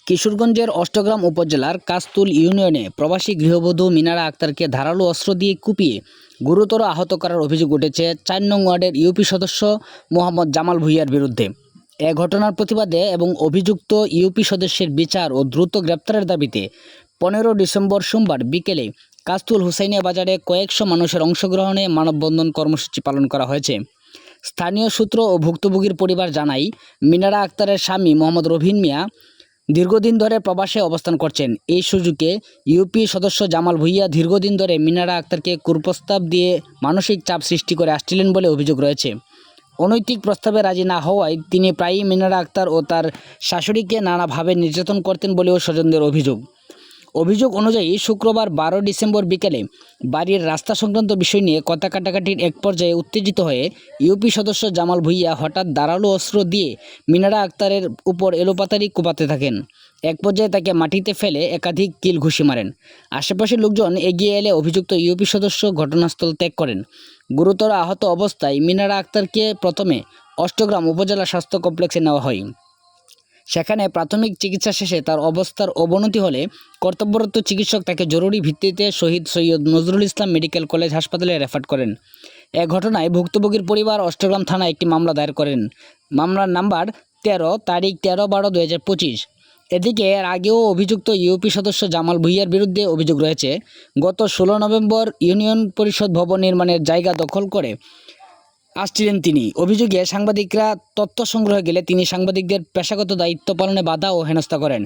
কিশোরগঞ্জের অষ্টগ্রাম উপজেলার কাশতুল ইউনিয়নে প্রবাসী গৃহবধূ মিনারা আক্তারকে ধারালো অস্ত্র দিয়ে কুপিয়ে গুরুতর আহত করার অভিযোগ উঠেছে ৪ নং ওয়ার্ডের ইউপি সদস্য মোহাম্মদ জামাল ভূঁইয়ার বিরুদ্ধে। এ ঘটনার প্রতিবাদে এবং অভিযুক্ত ইউপি সদস্যের বিচার ও দ্রুত গ্রেপ্তারের দাবিতে ১৫ ডিসেম্বর সোমবার বিকেলে কাশতুল হুসাইনিয়া বাজারে কয়েকশো মানুষের অংশগ্রহণে মানববন্ধন কর্মসূচি পালন করা হয়েছে। স্থানীয় সূত্র ও ভুক্তভোগীর পরিবার জানায়, মিনারা আক্তারের স্বামী মোহাম্মদ রবিন মিয়া দীর্ঘদিন ধরে প্রবাসে অবস্থান করছেন। এই সুযোগে ইউপি সদস্য জামাল ভূঁইয়া দীর্ঘদিন ধরে মিনারা আক্তারকে কুপ্রস্তাব দিয়ে মানসিক চাপ সৃষ্টি করে আসছিলেন বলে অভিযোগ রয়েছে। অনৈতিক প্রস্তাবে রাজি না হওয়ায় তিনি প্রায়ই মিনারা আক্তার ও তার শাশুড়িকে নানাভাবে নির্যাতন করতেন বলেও স্বজনদের অভিযোগ অনুযায়ী শুক্রবার ১২ ডিসেম্বর বিকেলে বাড়ির রাস্তা সংক্রান্ত বিষয় নিয়ে কথা কাটাকাটির এক পর্যায়ে উত্তেজিত হয়ে ইউপি সদস্য জামাল ভূঁইয়া হঠাৎ ধারালো অস্ত্র দিয়ে মিনারা আক্তারের উপর এলোপাতাড়ি কোপাতে থাকেন। এক পর্যায়ে তাকে মাটিতে ফেলে একাধিক কিল ঘুষি মারেন। আশেপাশের লোকজন এগিয়ে এলে অভিযুক্ত ইউপি সদস্য ঘটনাস্থল ত্যাগ করেন। গুরুতর আহত অবস্থায় মিনারা আক্তারকে প্রথমে অষ্টগ্রাম উপজেলা স্বাস্থ্য কমপ্লেক্সে নেওয়া হয়। সেখানে প্রাথমিক চিকিৎসা শেষে তার অবস্থার অবনতি হলে কর্তব্যরত চিকিৎসক তাকে জরুরি ভিত্তিতে শহীদ সৈয়দ নজরুল ইসলাম মেডিকেল কলেজ হাসপাতালে রেফার করেন। এ ঘটনায় ভুক্তভোগীর পরিবার অষ্টগ্রাম থানায় একটি মামলা দায়ের করেন। মামলার নাম্বার ১৩ তারিখ ১৩/১২/২০২৫। এদিকে এর আগেও অভিযুক্ত ইউপি সদস্য জামাল ভূঁইয়ার বিরুদ্ধে অভিযোগ রয়েছে। গত ১৬ নভেম্বর ইউনিয়ন পরিষদ ভবন নির্মাণের জায়গা দখল করে আসছিলেন তিনি। অভিযোগে সাংবাদিকরা তথ্য সংগ্রহে গেলে তিনি সাংবাদিকদের পেশাগত দায়িত্ব পালনে বাধা ও হেনস্থা করেন।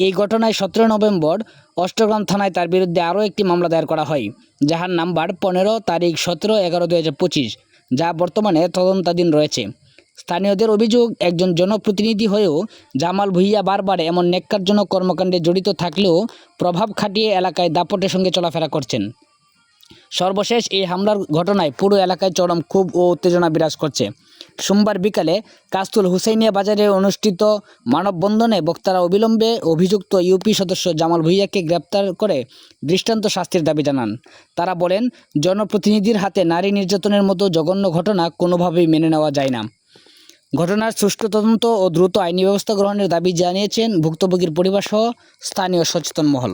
এই ঘটনায় ১৭ নভেম্বর অষ্টগ্রাম থানায় তার বিরুদ্ধে আরও একটি মামলা দায়ের করা হয়, যাহার নাম্বার ১৫ তারিখ ১৭/১১/২০২৫, যা বর্তমানে তদন্তাধীন রয়েছে। স্থানীয়দের অভিযোগ, একজন জনপ্রতিনিধি হয়েও জামাল ভূঁইয়া বারবার এমন ন্যাক্কারজনক কর্মকাণ্ডে জড়িত থাকলেও প্রভাব খাটিয়ে এলাকায় দাপটের সঙ্গে চলাফেরা করছেন। সর্বশেষ এই হামলার ঘটনায় পুরো এলাকায় চরম ক্ষোভ ও উত্তেজনা বিরাজ করছে। সোমবার বিকালে কাশতুল হুসাইনিয়া বাজারে অনুষ্ঠিত মানববন্ধনে বক্তারা অবিলম্বে অভিযুক্ত ইউপি সদস্য জামাল ভূঁইয়াকে গ্রেপ্তার করে দৃষ্টান্ত শাস্তির দাবি জানান। তারা বলেন, জনপ্রতিনিধির হাতে নারী নির্যাতনের মতো জঘন্য ঘটনা কোনোভাবেই মেনে নেওয়া যায় না। ঘটনার সুষ্ঠু তদন্ত ও দ্রুত আইনি ব্যবস্থা গ্রহণের দাবি জানিয়েছেন ভুক্তভোগীর পরিবারসহ স্থানীয় সচেতন মহল।